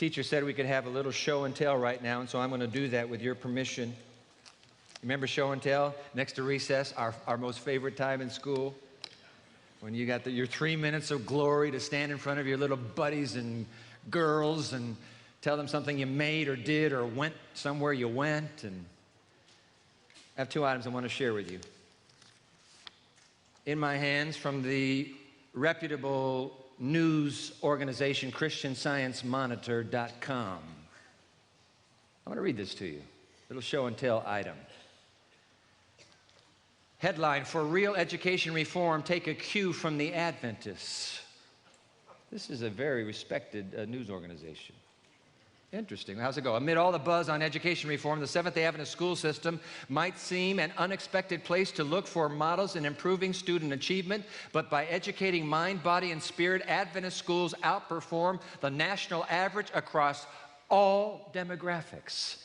Teacher said we could have a little show and tell right now, and so I'm going to do that with your permission. Remember show and tell next to recess, our most favorite time in school? When you got your 3 minutes of glory to stand in front of your little buddies and girls and tell them something you made or did or went somewhere you went. And I have 2 items I want to share with you. In my hands from the reputable news organization ChristianScienceMonitor.com. I'm going to read this to you. Little show and tell item. Headline, for real education reform, take a cue from the Adventists. This is a very respected news organization. Interesting. How's it go? Amid all the buzz on education reform, the Seventh-day Adventist school system might seem an unexpected place to look for models in improving student achievement, but by educating mind, body, and spirit, Adventist schools outperform the national average across all demographics.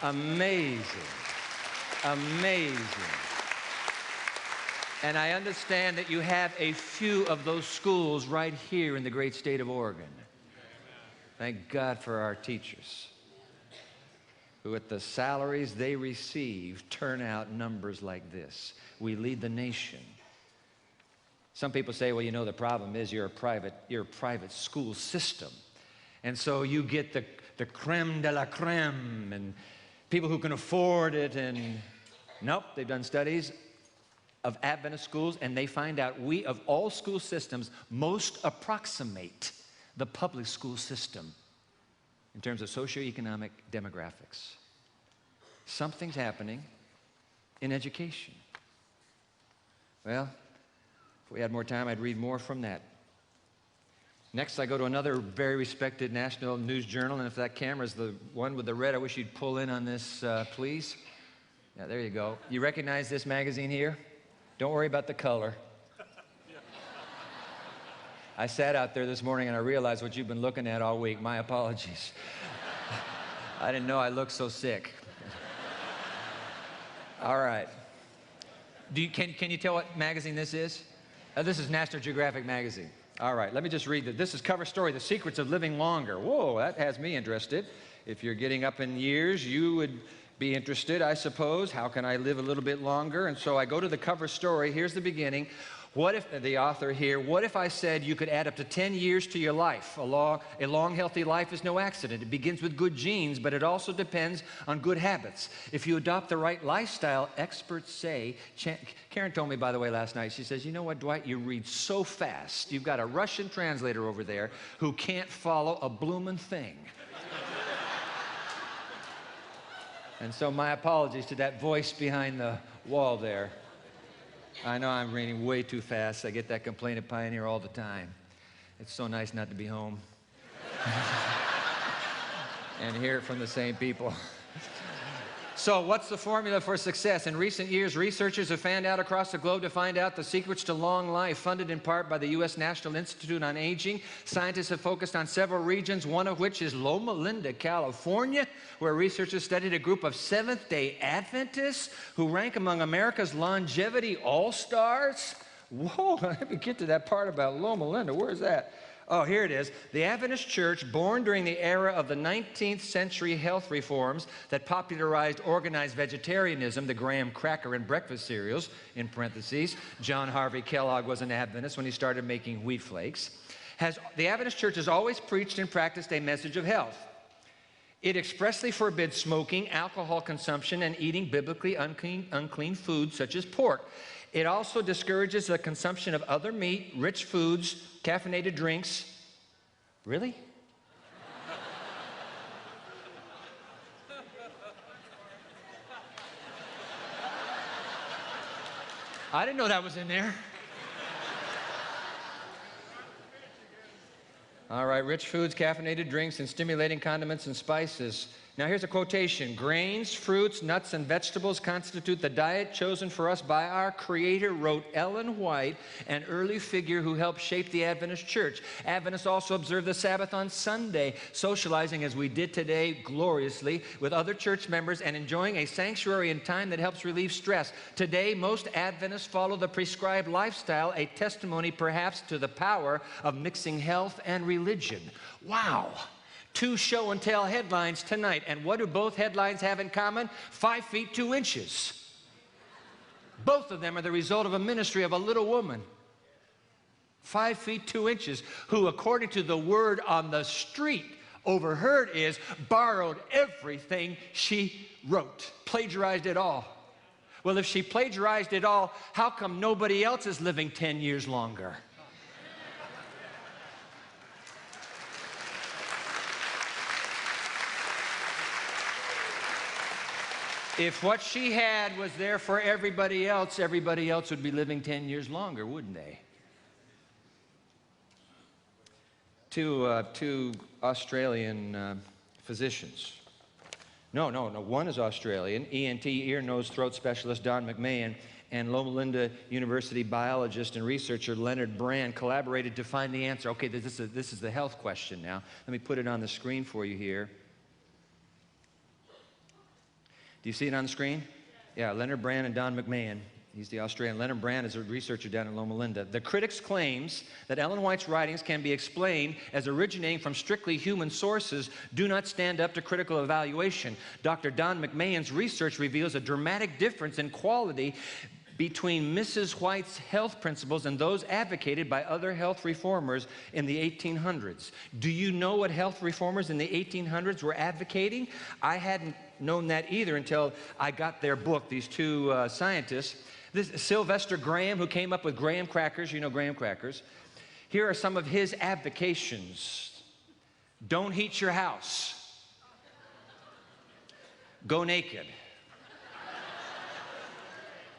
Amazing. Amazing. And I understand that you have a few of those schools right here in the great state of Oregon. Thank God for our teachers, who at the salaries they receive turn out numbers like this. We lead the nation. Some people say, well, you know, the problem is you're a private school system. And so you get the creme de la creme and people who can afford it. And nope, they've done studies of Adventist schools, and they find out we, of all school systems, most approximate the public school system in terms of socioeconomic demographics. Something's happening in education. Well, if we had more time, I'd read more from that. Next, I go to another very respected national news journal, and if that camera's the one with the red, I wish you'd pull in on this, please. Yeah, there you go. You recognize this magazine here? Don't worry about the color. I sat out there this morning and I realized what you've been looking at all week. My apologies. I didn't know I looked so sick. All right. Can you tell what magazine this is? This is National Geographic magazine. All right, let me just read this. This is cover story, The Secrets of Living Longer. Whoa, that has me interested. If you're getting up in years, you would be interested, I suppose. How can I live a little bit longer? And so I go to the cover story. Here's the beginning. What if, the author here, what if I said you could add up to 10 years to your life? A long, healthy life is no accident. It begins with good genes, but it also depends on good habits. If you adopt the right lifestyle, experts say, Karen told me, by the way, last night, she says, you know what, Dwight, you read so fast. You've got a Russian translator over there who can't follow a bloomin' thing. And so my apologies to that voice behind the wall there. I know I'm reading way too fast. I get that complaint at Pioneer all the time. It's so nice not to be home and hear it from the same people. So what's the formula for success? In recent years, researchers have fanned out across the globe to find out the secrets to long life, funded in part by the U.S. National Institute on Aging. Scientists have focused on several regions, one of which is Loma Linda, California, where researchers studied a group of Seventh-day Adventists who rank among America's longevity all-stars. Whoa, let me get to that part about Loma Linda. Where is that? Oh, here it is. The Adventist Church, born during the era of the 19th century health reforms that popularized organized vegetarianism, the graham cracker and breakfast cereals, in parentheses. John Harvey Kellogg was an Adventist when he started making wheat flakes. The Adventist Church has always preached and practiced a message of health. It expressly forbids smoking, alcohol consumption, and eating biblically unclean foods such as pork. It also discourages the consumption of other meat, rich foods, caffeinated drinks. Really? I didn't know that was in there. All right, rich foods, caffeinated drinks, and stimulating condiments and spices. Now here's a quotation. Grains, fruits, nuts, and vegetables constitute the diet chosen for us by our Creator, wrote Ellen White, an early figure who helped shape the Adventist Church. Adventists also observe the Sabbath on Sunday, socializing as we did today gloriously with other church members and enjoying a sanctuary and time that helps relieve stress. Today, most Adventists follow the prescribed lifestyle, a testimony perhaps to the power of mixing health and religion. Wow. two show and tell headlines tonight. And what do both headlines have in common? 5 feet 2 inches. Both of them are the result of a ministry of a little woman, 5 feet 2 inches, who, according to the word on the street, overheard is borrowed everything she wrote, plagiarized it all. Well, if she plagiarized it all, how come nobody else is living 10 years longer? If what she had was there for everybody else would be living 10 years longer, wouldn't they? Two Australian physicians. No. One is Australian, ENT, ear, nose, throat specialist Don McMahon, and Loma Linda University biologist and researcher Leonard Brand collaborated to find the answer. Okay, this is the health question now. Let me put it on the screen for you here. Do you see it on the screen? Yeah, Leonard Brand and Don McMahon. He's the Australian. Leonard Brand is a researcher down in Loma Linda. The critics' claims that Ellen White's writings can be explained as originating from strictly human sources do not stand up to critical evaluation. Dr. Don McMahon's research reveals a dramatic difference in quality between Mrs. White's health principles and those advocated by other health reformers in the 1800s. Do you know what health reformers in the 1800s were advocating? I hadn't known that either until I got their book, these two scientists. This Sylvester Graham, who came up with graham crackers. You know graham crackers. Here are some of his advocations. Don't heat your house. Go naked.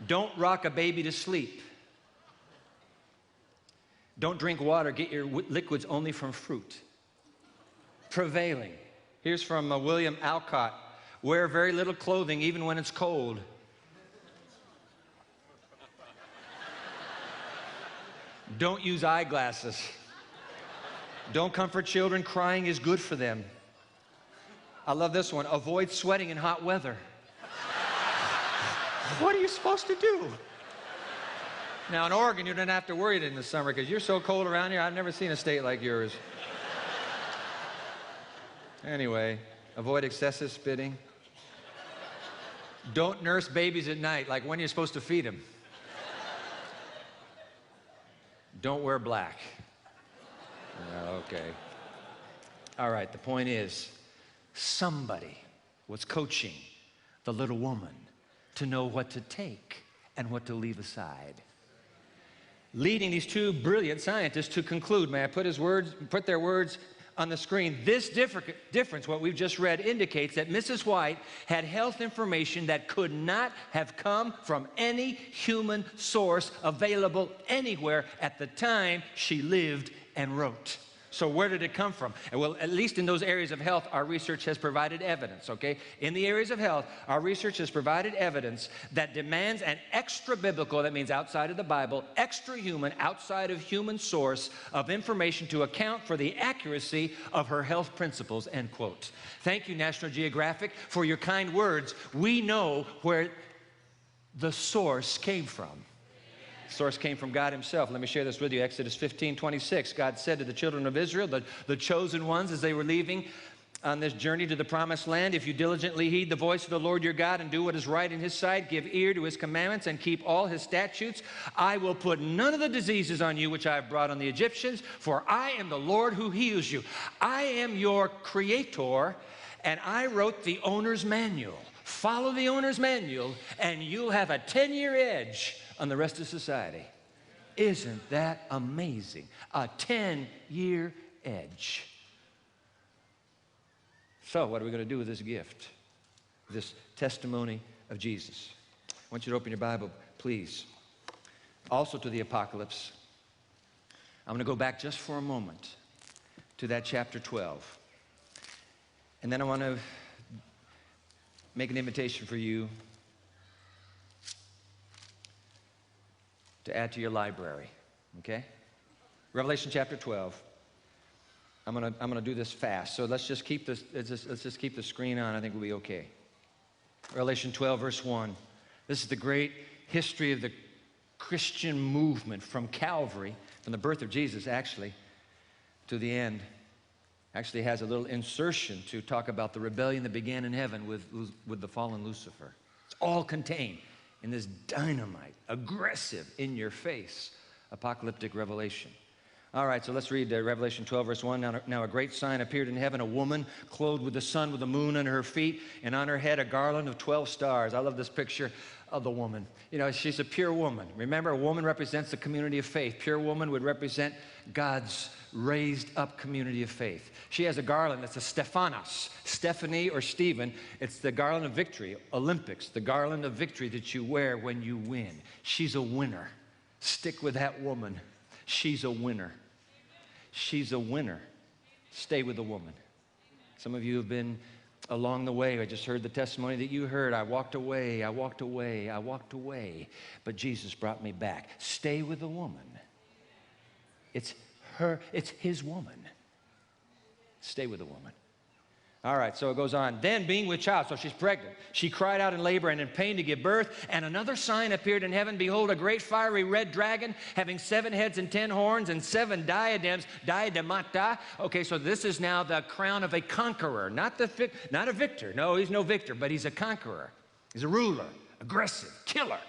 Don't rock a baby to sleep. Don't drink water. Get your liquids only from fruit. Prevailing. Here's from William Alcott. Wear very little clothing even when it's cold. Don't use eyeglasses. Don't comfort children. Crying is good for them. I love this one. Avoid sweating in hot weather. What are you supposed to do? Now, in Oregon, you don't have to worry in the summer because you're so cold around here. I've never seen a state like yours. Anyway, avoid excessive spitting. Don't nurse babies at night, like when you're supposed to feed them. Don't wear black. Okay. All right, the point is, somebody was coaching the little woman to know what to take and what to leave aside. Leading these two brilliant scientists to conclude, may I put their words on the screen? This difference, what we've just read, indicates that Mrs. White had health information that could not have come from any human source available anywhere at the time she lived and wrote. So where did it come from? Well, at least in those areas of health, our research has provided evidence, okay? In the areas of health, our research has provided evidence that demands an extra-biblical, that means outside of the Bible, extra-human, outside of human source of information to account for the accuracy of her health principles, end quote. Thank you, National Geographic, for your kind words. We know where the source came from. Source came from God himself. Let me share this with you. Exodus 15:26. God said to the children of Israel, the chosen ones, as they were leaving on this journey to the promised land, if you diligently heed the voice of the Lord your God and do what is right in his sight, give ear to his commandments and keep all his statutes, I will put none of the diseases on you which I have brought on the Egyptians, for I am the Lord who heals you. I am your creator, and I wrote the owner's manual. Follow the owner's manual, and you'll have a 10-year edge on the rest of society. Isn't that amazing? A 10-year edge. So what are we going to do with this gift, this testimony of Jesus? I want you to open your Bible, please. Also to the Apocalypse. I'm going to go back just for a moment to that chapter 12. And then I want to make an invitation for you to add to your library, okay? Revelation chapter 12. I'm gonna do this fast, so let's just keep the screen on. I think we'll be okay. Revelation 12, verse 1. This is the great history of the Christian movement from Calvary, from the birth of Jesus, actually, to the end. actually has a little insertion to talk about the rebellion that began in heaven with the fallen Lucifer. It's all contained in this dynamite, aggressive, in-your-face apocalyptic revelation. All right, so let's read Revelation 12, verse 1. Now a great sign appeared in heaven, a woman clothed with the sun, with the moon under her feet, and on her head a garland of 12 stars. I love this picture of the woman. You know, she's a pure woman. Remember, a woman represents the community of faith. Pure woman would represent God's raised up community of faith. She has a garland that's a Stephanos, Stephanie or Stephen. It's the garland of victory, Olympics, the garland of victory that you wear when you win. She's a winner. Stick with that woman. She's a winner. She's a winner. Stay with the woman. Some of you have been along the way. I just heard the testimony that you heard. I walked away, I walked away, I walked away, but Jesus brought me back. Stay with the woman. It's her, it's his woman. Stay with the woman. All right, so it goes on. Then being with child, so she's pregnant, she cried out in labor and in pain to give birth, and another sign appeared in heaven. Behold, a great fiery red dragon, having 7 heads and 10 horns and 7 diadems, diademata. Okay, so this is now the crown of a conqueror, not a victor. No, he's no victor, but he's a conqueror. He's a ruler, aggressive, killer.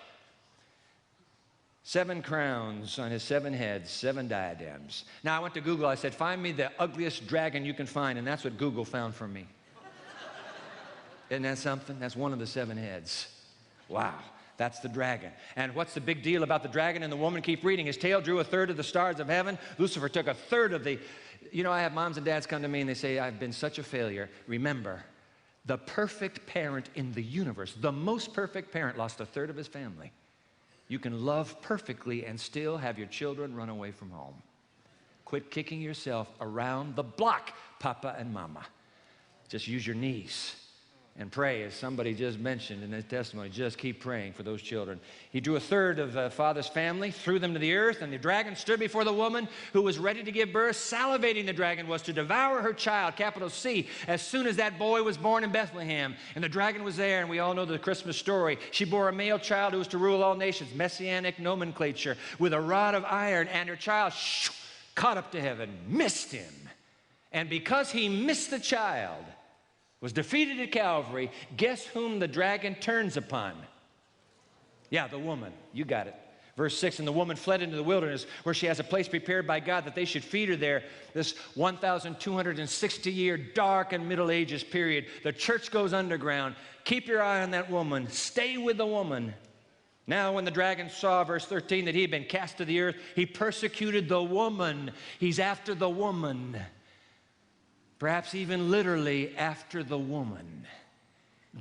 7 crowns on his 7 heads, 7 diadems. Now, I went to Google. I said, find me the ugliest dragon you can find, and that's what Google found for me. Isn't that something? That's one of the 7 heads. Wow, that's the dragon. And what's the big deal about the dragon and the woman? Keep reading. His tail drew 1/3 of the stars of heaven. Lucifer took 1/3 of the... You know, I have moms and dads come to me and they say, I've been such a failure. Remember, the perfect parent in the universe, the most perfect parent, lost 1/3 of his family. You can love perfectly and still have your children run away from home. Quit kicking yourself around the block, Papa and Mama. Just use your knees and pray, as somebody just mentioned in his testimony. Just keep praying for those children. He drew 1/3 of the father's family, threw them to the earth, and the dragon stood before the woman who was ready to give birth. Salivating the dragon was to devour her child, capital C, as soon as that boy was born in Bethlehem. And the dragon was there, and we all know the Christmas story. She bore a male child who was to rule all nations, messianic nomenclature, with a rod of iron, and her child caught up to heaven, missed him. And because he missed the child, was defeated at Calvary, guess whom the dragon turns upon? Yeah, the woman. You got it. Verse 6, and the woman fled into the wilderness, where she has a place prepared by God that they should feed her there. This 1,260-year dark and Middle Ages period. The church goes underground. Keep your eye on that woman. Stay with the woman. Now when the dragon saw, verse 13, that he had been cast to the earth, he persecuted the woman. He's after the woman. Perhaps even literally after the woman.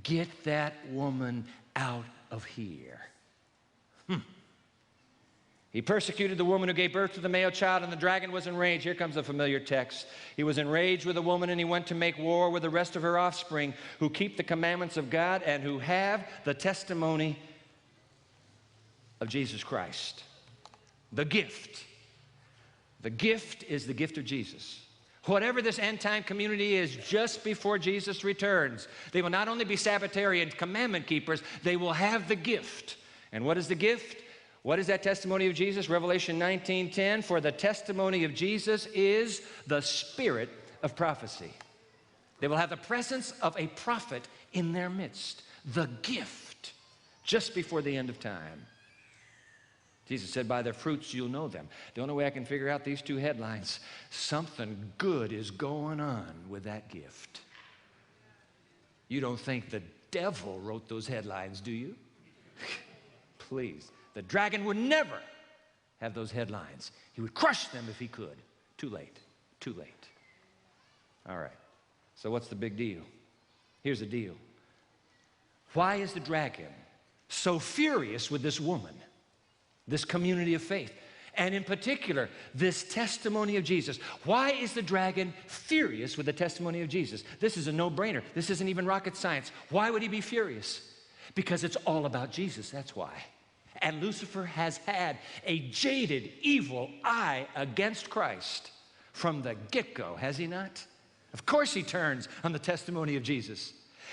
Get that woman out of here. He persecuted the woman who gave birth to the male child, and the dragon was enraged. Here comes a familiar text. He was enraged with the woman, and he went to make war with the rest of her offspring, who keep the commandments of God and who have the testimony of Jesus Christ. The gift. The gift is the gift of Jesus. Whatever this end-time community is just before Jesus returns, they will not only be Sabbatarian commandment keepers, they will have the gift. And what is the gift? What is that testimony of Jesus? Revelation 19:10, for the testimony of Jesus is the spirit of prophecy. They will have the presence of a prophet in their midst. The gift, just before the end of time. Jesus said, by their fruits you'll know them. The only way I can figure out these 2 headlines, something good is going on with that gift. You don't think the devil wrote those headlines, do you? Please. The dragon would never have those headlines. He would crush them if he could. Too late. Too late. All right. So what's the big deal? Here's the deal. Why is the dragon so furious with this woman? This community of faith, and in particular, this testimony of Jesus. Why is the dragon furious with the testimony of Jesus? This is a no-brainer. This isn't even rocket science. Why would he be furious? Because it's all about Jesus, that's why. And Lucifer has had a jaded, evil eye against Christ from the get-go, has he not? Of course he turns on the testimony of Jesus.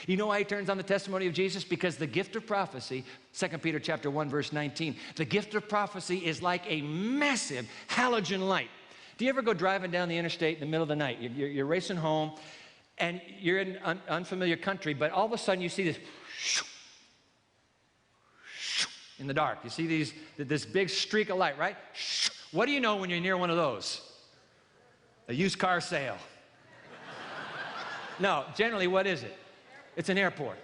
You know why he turns on the testimony of Jesus? Because the gift of prophecy, 2 Peter chapter 1, verse 19, the gift of prophecy is like a massive halogen light Do you ever go driving down the interstate in the middle of the night? You're racing home, and you're in unfamiliar country, but all of a sudden you see this in the dark. You see this big streak of light, right? What do you know when you're near one of those? A used car sale. No, generally, what is it? It's an airport.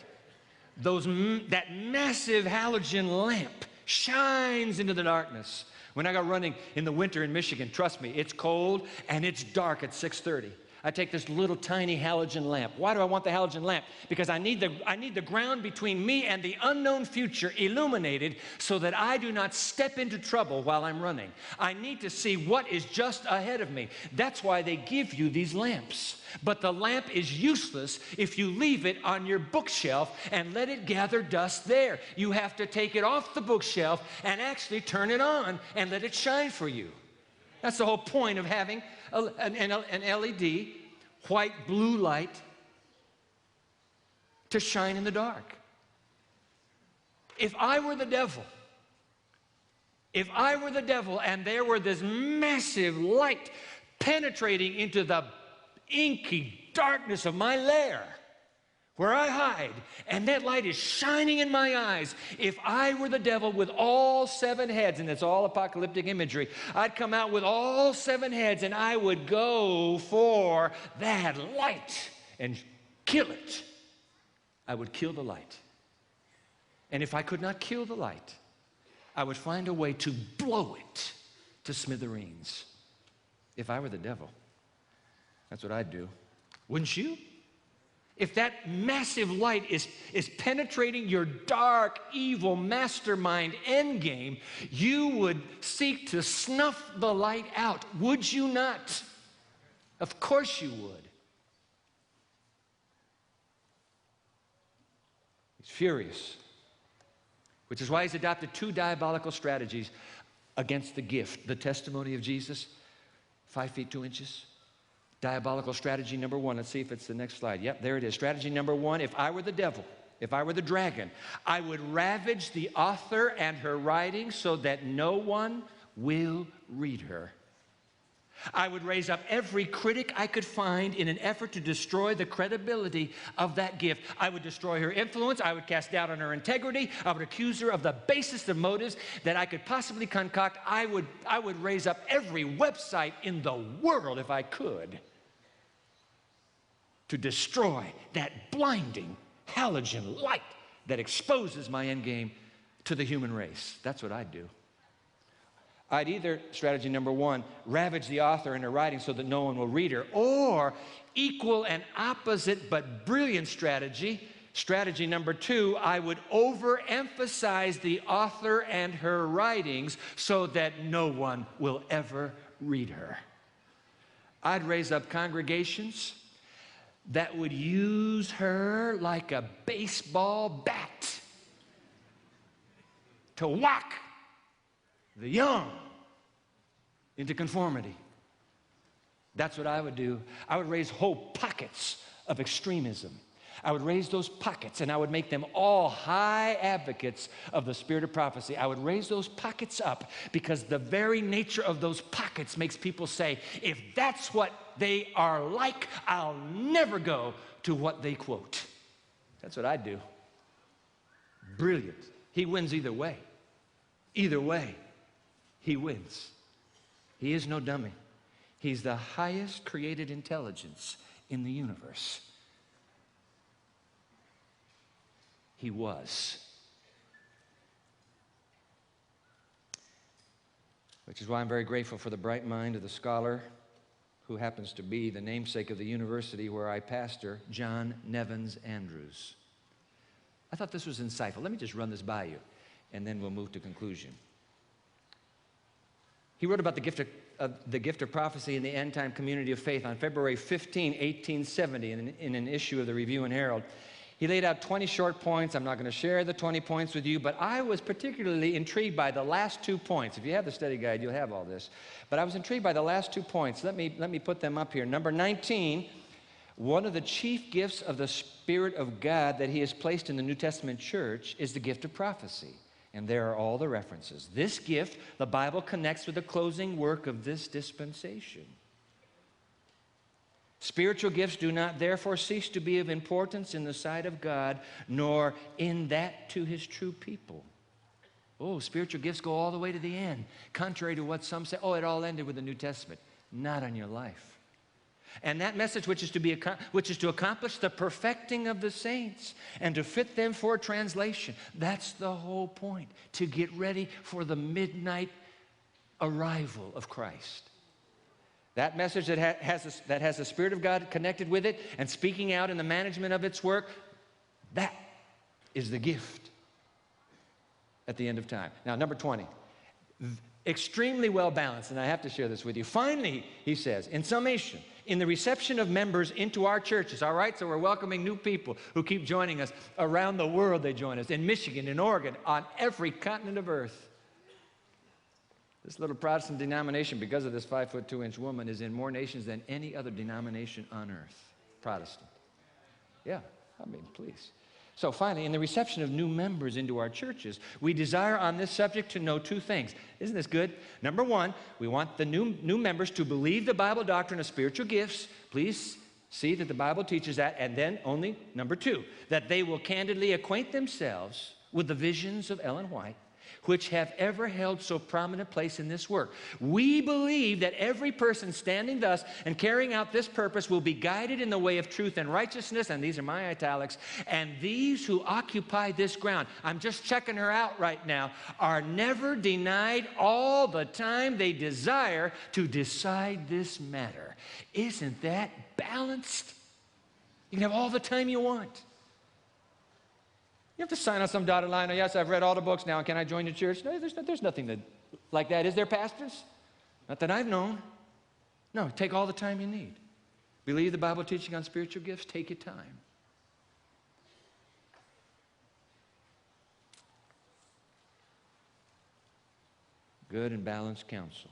That massive halogen lamp shines into the darkness. When I go running in the winter in Michigan, trust me, it's cold and it's dark at 6:30. I take this little tiny halogen lamp. Why do I want the halogen lamp? Because I need the ground between me and the unknown future illuminated so that I do not step into trouble while I'm running. I need to see what is just ahead of me. That's why they give you these lamps. But the lamp is useless if you leave it on your bookshelf and let it gather dust there. You have to take it off the bookshelf and actually turn it on and let it shine for you. That's the whole point of having an LED, white, blue light to shine in the dark. If I were the devil and there were this massive light penetrating into the inky darkness of my lair, where I hide, and that light is shining in my eyes. If I were the devil with all 7 heads, and it's all apocalyptic imagery, I'd come out with all 7 heads, and I would go for that light and kill it. I would kill the light. And if I could not kill the light, I would find a way to blow it to smithereens. If I were the devil, that's what I'd do. Wouldn't you? If that massive light is penetrating your dark, evil mastermind endgame, you would seek to snuff the light out, would you not? Of course you would. He's furious, which is why he's adopted 2 diabolical strategies against the gift. The testimony of Jesus, 5 feet 2 inches. Diabolical strategy number 1. Let's see if it's the next slide. Yep, there it is. Strategy number 1, if I were the devil, if I were the dragon, I would ravage the author and her writings so that no one will read her. I would raise up every critic I could find in an effort to destroy the credibility of that gift. I would destroy her influence. I would cast doubt on her integrity. I would accuse her of the basest of motives that I could possibly concoct. I would raise up every website in the world if I could to destroy that blinding halogen light that exposes my endgame to the human race. That's what I'd do. I'd either, strategy number 1, ravage the author in her writing so that no one will read her, or equal and opposite but brilliant strategy. Strategy number 2, I would overemphasize the author and her writings so that no one will ever read her. I'd raise up congregations that would use her like a baseball bat to whack the young into conformity. That's what I would do. I would raise whole pockets of extremism. I would raise those pockets and I would make them all high advocates of the spirit of prophecy. I would raise those pockets up because the very nature of those pockets makes people say, if that's what they are like, I'll never go to what they quote. That's what I'd do. Brilliant. He wins either way. Either way, he wins. He is no dummy. He's the highest created intelligence in the universe. He was. Which is why I'm very grateful for the bright mind of the scholar who happens to be the namesake of the university where I pastor, John Nevins Andrews. I thought this was insightful. Let me just run this by you, and then we'll move to conclusion. He wrote about the gift of prophecy in the end-time community of faith on February 15, 1870, in an issue of the Review and Herald. He laid out 20 short points. I'm not going to share the 20 points with you, but I was particularly intrigued by the last 2 points. If you have the study guide, you'll have all this. But I was intrigued by the last 2 points. Let me put them up here. Number 19, one of the chief gifts of the Spirit of God that He has placed in the New Testament church is the gift of prophecy. And there are all the references. This gift, the Bible connects with the closing work of this dispensation. Spiritual gifts do not therefore cease to be of importance in the sight of God, nor in that to his true people. Oh, spiritual gifts go all the way to the end, contrary to what some say. Oh, it all ended with the New Testament. Not on your life. And that message, which is to accomplish the perfecting of the saints and to fit them for translation, that's the whole point, to get ready for the midnight arrival of Christ. That message that has the Spirit of God connected with it and speaking out in the management of its work, that is the gift at the end of time. Now, number 20. Extremely well balanced, and I have to share this with you. Finally, he says, in summation, in the reception of members into our churches, all right? So we're welcoming new people who keep joining us. Around the world they join us, in Michigan, in Oregon, on every continent of earth. This little Protestant denomination, because of this 5'2" woman, is in more nations than any other denomination on earth. Protestant. Yeah, I mean, please. So finally, in the reception of new members into our churches, we desire on this subject to know two things. Isn't this good? Number one, we want the new members to believe the Bible doctrine of spiritual gifts. Please see that the Bible teaches that. And then only, number two, that they will candidly acquaint themselves with the visions of Ellen White, which have ever held so prominent place in this work. We believe that every person standing thus and carrying out this purpose will be guided in the way of truth and righteousness, and these are my italics, and these who occupy this ground, I'm just checking her out right now, are never denied all the time they desire to decide this matter. Isn't that balanced? You can have all the time you want. You have to sign on some dotted line. Oh, yes, I've read all the books now. Can I join the church? No, there's nothing like that. Is there, pastors? Not that I've known. No, take all the time you need. Believe the Bible teaching on spiritual gifts? Take your time. Good and balanced counsel.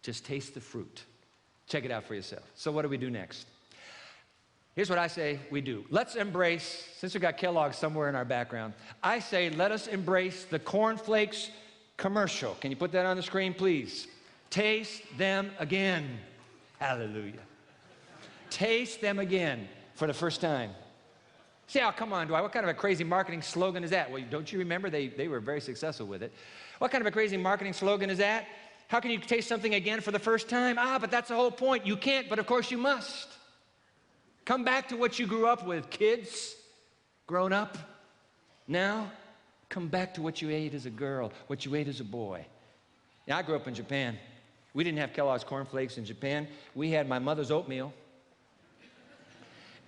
Just taste the fruit. Check it out for yourself. So what do we do next? Here's what I say we do. Let's embrace, since we've got Kellogg somewhere in our background, I say let us embrace the cornflakes commercial. Can you put that on the screen, please? Taste them again. Hallelujah. Taste them again for the first time. See, oh, come on, Dwight, what kind of a crazy marketing slogan is that? Well, don't you remember? They were very successful with it. What kind of a crazy marketing slogan is that? How can you taste something again for the first time? But that's the whole point. You can't, but of course you must. Come back to what you grew up with, kids, grown up. Now, come back to what you ate as a girl, what you ate as a boy. Now, I grew up in Japan. We didn't have Kellogg's cornflakes in Japan. We had my mother's oatmeal,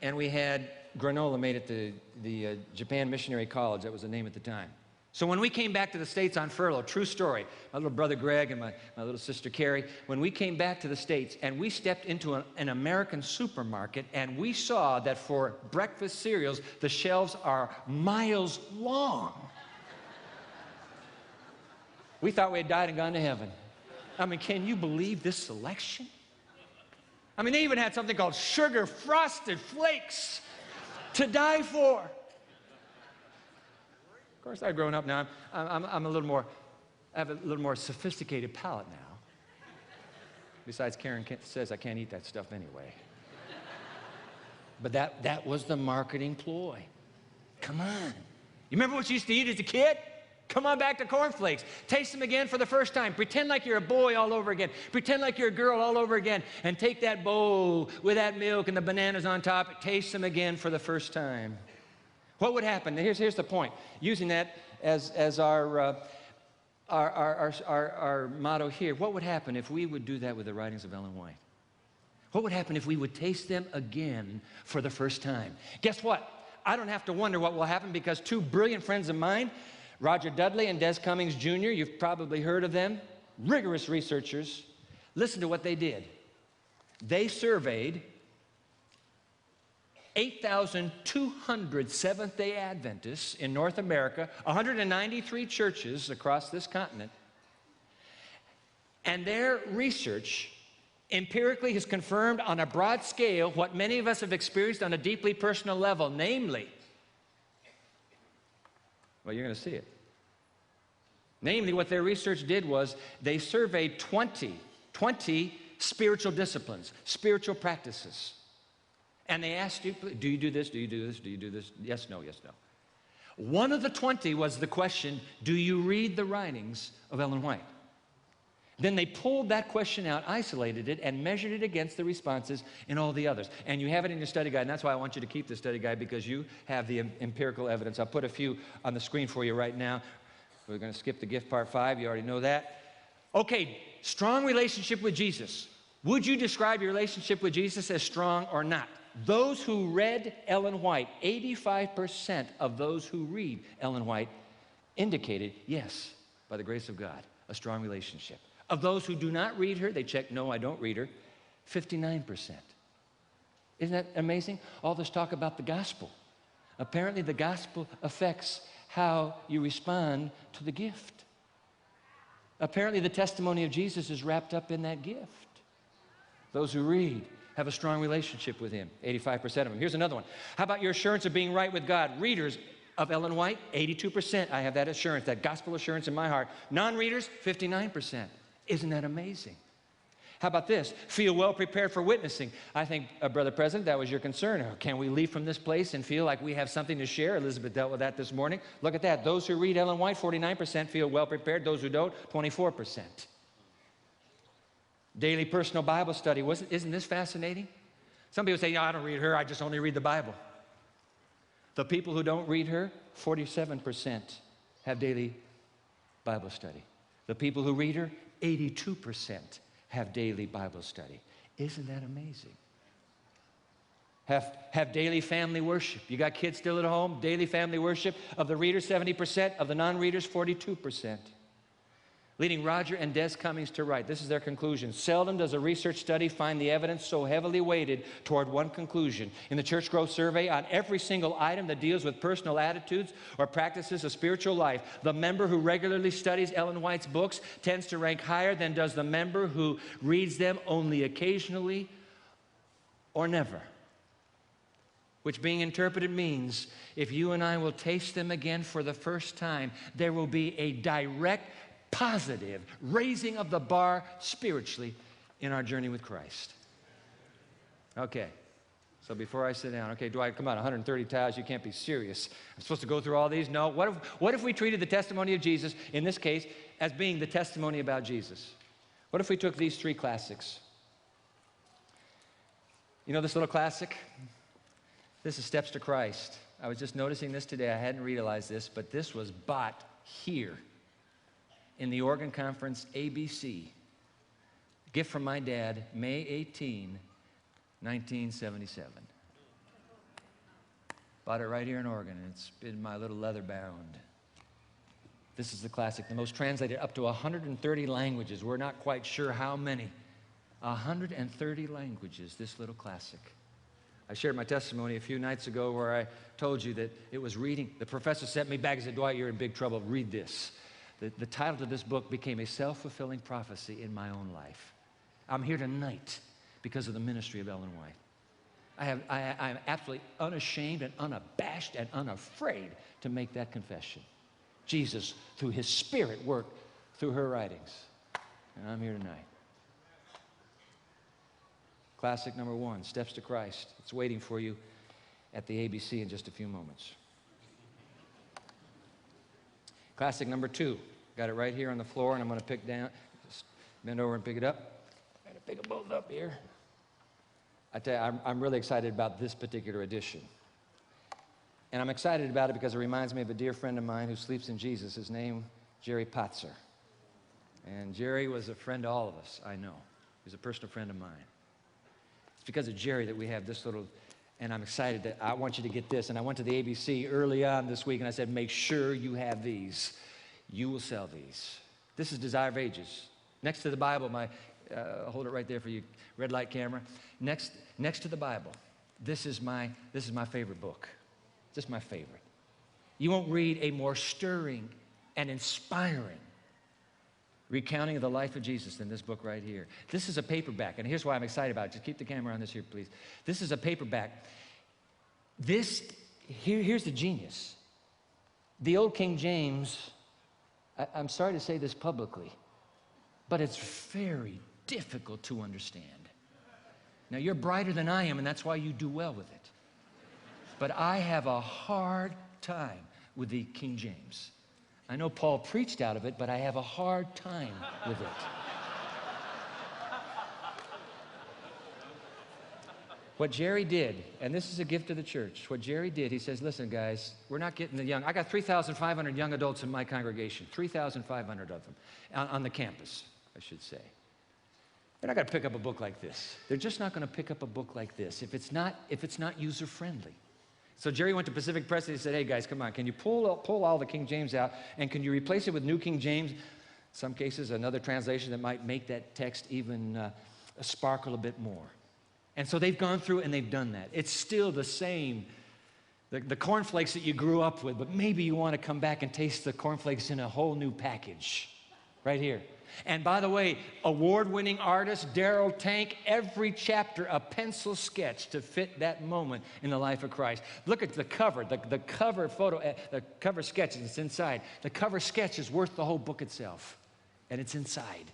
and we had granola made at the Japan Missionary College. That was the name at the time. So when we came back to the States on furlough, true story, my little brother Greg and my little sister Carrie, when we came back to the States and we stepped into an American supermarket and we saw that for breakfast cereals, the shelves are miles long. We thought we had died and gone to heaven. I mean, can you believe this selection? I mean, they even had something called sugar frosted flakes to die for. Of course, I've grown up now. I'm a little more, I have a little more sophisticated palate now. Besides, Karen says I can't eat that stuff anyway. But that was the marketing ploy. Come on. You remember what you used to eat as a kid? Come on back to cornflakes. Taste them again for the first time. Pretend like you're a boy all over again. Pretend like you're a girl all over again. And take that bowl with that milk and the bananas on top. Taste them again for the first time. What would happen? Here's the point. Using that as our motto here. What would happen if we would do that with the writings of Ellen White? What would happen if we would taste them again for the first time? Guess what? I don't have to wonder what will happen because two brilliant friends of mine, Roger Dudley and Des Cummings Jr., you've probably heard of them, rigorous researchers. Listen to what they did. They surveyed 8,200 Seventh-day Adventists in North America, 193 churches across this continent, and their research empirically has confirmed on a broad scale what many of us have experienced on a deeply personal level, namely, Well, you're going to see it. Namely, what their research did was they surveyed 20 spiritual disciplines, spiritual practices. And they asked you, do you do this? Do you do this? Do you do this? Yes, no, yes, no. One of the 20 was the question, do you read the writings of Ellen White? Then they pulled that question out, isolated it, and measured it against the responses in all the others. And you have it in your study guide, and that's why I want you to keep the study guide, because you have the empirical evidence. I'll put a few on the screen for you right now. We're going to skip the gift part 5. You already know that. Okay, strong relationship with Jesus. Would you describe your relationship with Jesus as strong or not? Those who read Ellen White, 85% of those who read Ellen White indicated, yes, by the grace of God, a strong relationship. Of those who do not read her, they check, no, I don't read her, 59%. Isn't that amazing? All this talk about the gospel. Apparently the gospel affects how you respond to the gift. Apparently the testimony of Jesus is wrapped up in that gift. Those who read have a strong relationship with him, 85% of them. Here's another one. How about your assurance of being right with God? Readers of Ellen White, 82%. I have that assurance, that gospel assurance in my heart. Non-readers, 59%. Isn't that amazing? How about this? Feel well prepared for witnessing. I think, Brother President, that was your concern. Can we leave from this place and feel like we have something to share? Elizabeth dealt with that this morning. Look at that. Those who read Ellen White, 49% feel well prepared. Those who don't, 24%. Daily personal Bible study. Isn't this fascinating? Some people say, I don't read her. I just only read the Bible. The people who don't read her, 47% have daily Bible study. The people who read her, 82% have daily Bible study. Isn't that amazing? Have daily family worship. You got kids still at home? Daily family worship. Of the readers, 70%. Of the non-readers, 42%. Leading Roger and Des Cummings to write. This is their conclusion. Seldom does a research study find the evidence so heavily weighted toward one conclusion. In the Church Growth Survey, on every single item that deals with personal attitudes or practices of spiritual life, the member who regularly studies Ellen White's books tends to rank higher than does the member who reads them only occasionally or never. Which, being interpreted, means if you and I will taste them again for the first time, there will be a direct positive raising of the bar spiritually in our journey with Christ. Okay, so before I sit down, okay, Dwight, come on, 130 titles, you can't be serious. I'm supposed to go through all these? No. What if we treated the testimony of Jesus, in this case, as being the testimony about Jesus? What if we took these 3 classics? You know this little classic? This is Steps to Christ. I was just noticing this today. I hadn't realized this, but this was bought here in the Organ Conference ABC. Gift from my dad, May 18, 1977. Bought it right here in Oregon, and it's in my little leather bound. This is the classic, the most translated up to 130 languages. We're not quite sure how many. 130 languages, this little classic. I shared my testimony a few nights ago where I told you that it was reading. The professor sent me back and said, Dwight, you're in big trouble. Read this. The title to this book became a self-fulfilling prophecy in my own life. I'm here tonight because of the ministry of Ellen White. I'm absolutely unashamed and unabashed and unafraid to make that confession. Jesus, through his Spirit, worked through her writings. And I'm here tonight. Classic number 1, Steps to Christ. It's waiting for you at the ABC in just a few moments. Classic number 2. Got it right here on the floor, and I'm going to pick down, just bend over and pick it up. I'm going to pick them both up here. I tell you, I'm really excited about this particular edition. And I'm excited about it because it reminds me of a dear friend of mine who sleeps in Jesus. His name, Jerry Potzer. And Jerry was a friend to all of us, I know. He's a personal friend of mine. It's because of Jerry that we have this little, and I'm excited that I want you to get this. And I went to the ABC early on this week, and I said, make sure you have these. You will sell these. This is Desire of Ages. Next to the Bible, I'll hold it right there for you, red light camera. Next to the Bible, this is my favorite book. Just my favorite. You won't read a more stirring and inspiring recounting of the life of Jesus than this book right here. This is a paperback, and here's why I'm excited about it. Just keep the camera on this here, please. This is a paperback. Here's the genius. The old King James, I'm sorry to say this publicly, but it's very difficult to understand. Now, you're brighter than I am, and that's why you do well with it. But I have a hard time with the King James. I know Paul preached out of it, but I have a hard time with it. What Jerry did, and this is a gift to the church, what Jerry did, he says, listen, guys, we're not getting the young. I got 3,500 young adults in my congregation, 3,500 of them on the campus, I should say. They're not going to pick up a book like this. They're just not going to pick up a book like this if it's not user-friendly. So Jerry went to Pacific Press and he said, hey, guys, come on, can you pull all the King James out, and can you replace it with New King James? In some cases, another translation that might make that text even sparkle a bit more. And so they've gone through and they've done that. It's still the same, the cornflakes that you grew up with, but maybe you want to come back and taste the cornflakes in a whole new package right here. And by the way, award-winning artist Darrell Tank, every chapter a pencil sketch to fit that moment in the life of Christ. Look at the cover, the cover photo, the cover sketch is inside. The cover sketch is worth the whole book itself, and it's inside.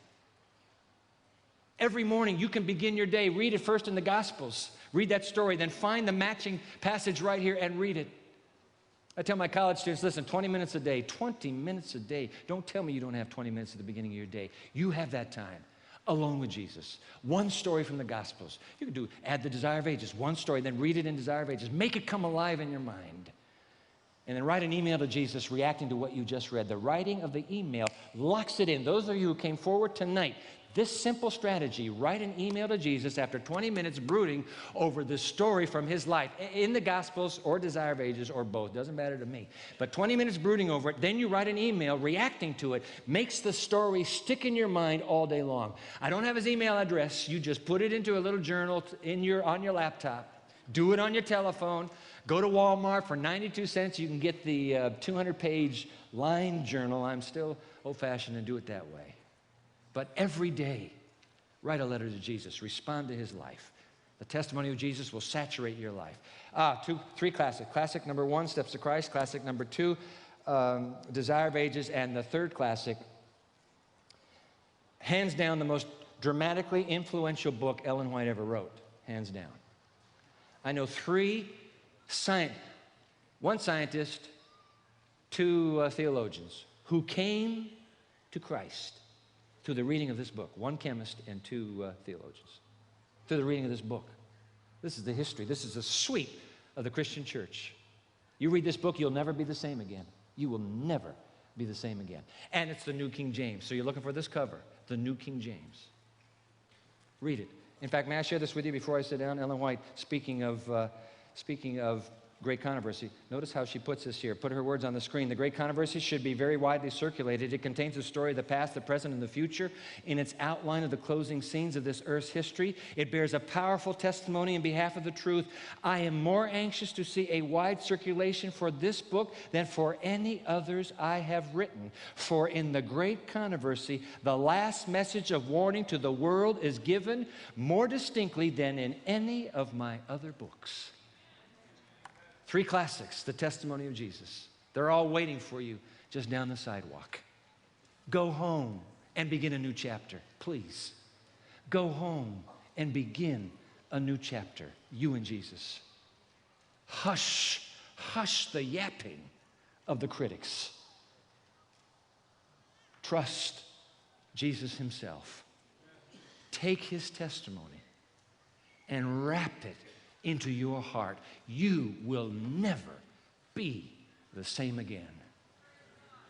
Every morning you can begin your day, read it first in the Gospels, read that story, then find the matching passage right here and read it. I tell my college students, listen, 20 minutes a day, 20 minutes a day. Don't tell me you don't have 20 minutes at the beginning of your day. You have that time alone with Jesus. One story from the Gospels. You can add the Desire of Ages, one story, then read it in Desire of Ages. Make it come alive in your mind. And then write an email to Jesus reacting to what you just read. The writing of the email locks it in. Those of you who came forward tonight, this simple strategy, write an email to Jesus after 20 minutes brooding over the story from his life in the Gospels or Desire of Ages or both, doesn't matter to me. But 20 minutes brooding over it, then you write an email reacting to it, makes the story stick in your mind all day long. I don't have his email address. You just put it into a little journal on your laptop. Do it on your telephone. Go to Walmart for 92 cents. You can get the 200-page lined journal. I'm still old-fashioned and do it that way. But every day, write a letter to Jesus. Respond to his life. The testimony of Jesus will saturate your life. Three classics. Classic number 1, Steps to Christ. Classic number 2, Desire of Ages. And the third classic, hands down the most dramatically influential book Ellen White ever wrote. Hands down. I know one scientist, 2 theologians who came to Christ through the reading of this book. 1 chemist and 2 theologians. Through the reading of this book. This is the history. This is the sweep of the Christian church. You read this book, you'll never be the same again. You will never be the same again. And it's the New King James. So you're looking for this cover, the New King James. Read it. In fact, may I share this with you before I sit down? Ellen White, speaking of great controversy. Notice how she puts this here. Put her words on the screen. The great controversy should be very widely circulated. It contains the story of the past, the present, and the future. In its outline of the closing scenes of this earth's history, it bears a powerful testimony in behalf of the truth. I am more anxious to see a wide circulation for this book than for any others I have written. For in the great controversy, the last message of warning to the world is given more distinctly than in any of my other books. 3 classics, the testimony of Jesus. They're all waiting for you just down the sidewalk. Go home and begin a new chapter, please. Go home and begin a new chapter, you and Jesus. Hush the yapping of the critics. Trust Jesus himself. Take his testimony and wrap it into your heart. You will never be the same again.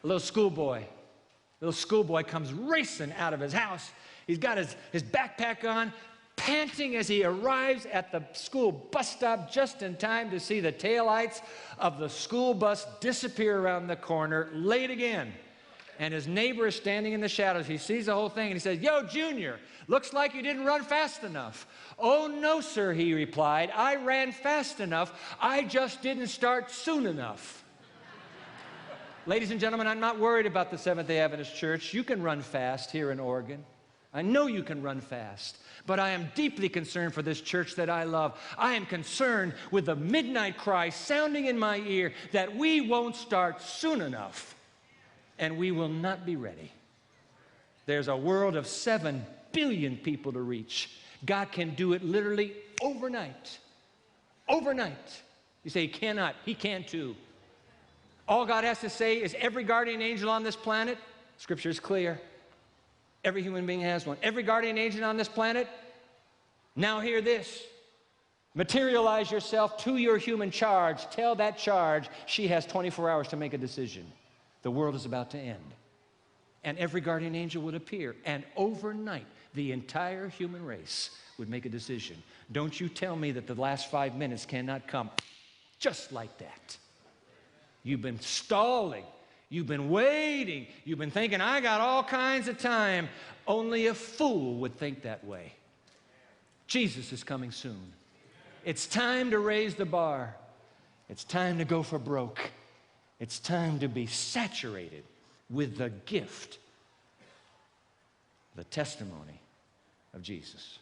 A little schoolboy comes racing out of his house. He's got his backpack on, panting as he arrives at the school bus stop just in time to see the taillights of the school bus disappear around the corner, late again. And his neighbor is standing in the shadows. He sees the whole thing and he says, "Yo, Junior, looks like you didn't run fast enough." "Oh, no, sir," he replied. "I ran fast enough. I just didn't start soon enough." Ladies and gentlemen, I'm not worried about the Seventh-day Adventist Church. You can run fast here in Oregon. I know you can run fast, but I am deeply concerned for this church that I love. I am concerned with the midnight cry sounding in my ear that we won't start soon enough and we will not be ready. There's a world of 7 billion people to reach. God can do it literally overnight. Overnight. You say he cannot. He can too. All God has to say is every guardian angel on this planet, Scripture is clear, every human being has one. Every guardian angel on this planet, now hear this. Materialize yourself to your human charge. Tell that charge she has 24 hours to make a decision. The world is about to end. And every guardian angel would appear. And overnight, the entire human race would make a decision. Don't you tell me that the last 5 minutes cannot come just like that. You've been stalling. You've been waiting. You've been thinking, I got all kinds of time. Only a fool would think that way. Jesus is coming soon. It's time to raise the bar. It's time to go for broke. It's time to be saturated with the gift, the testimony of Jesus.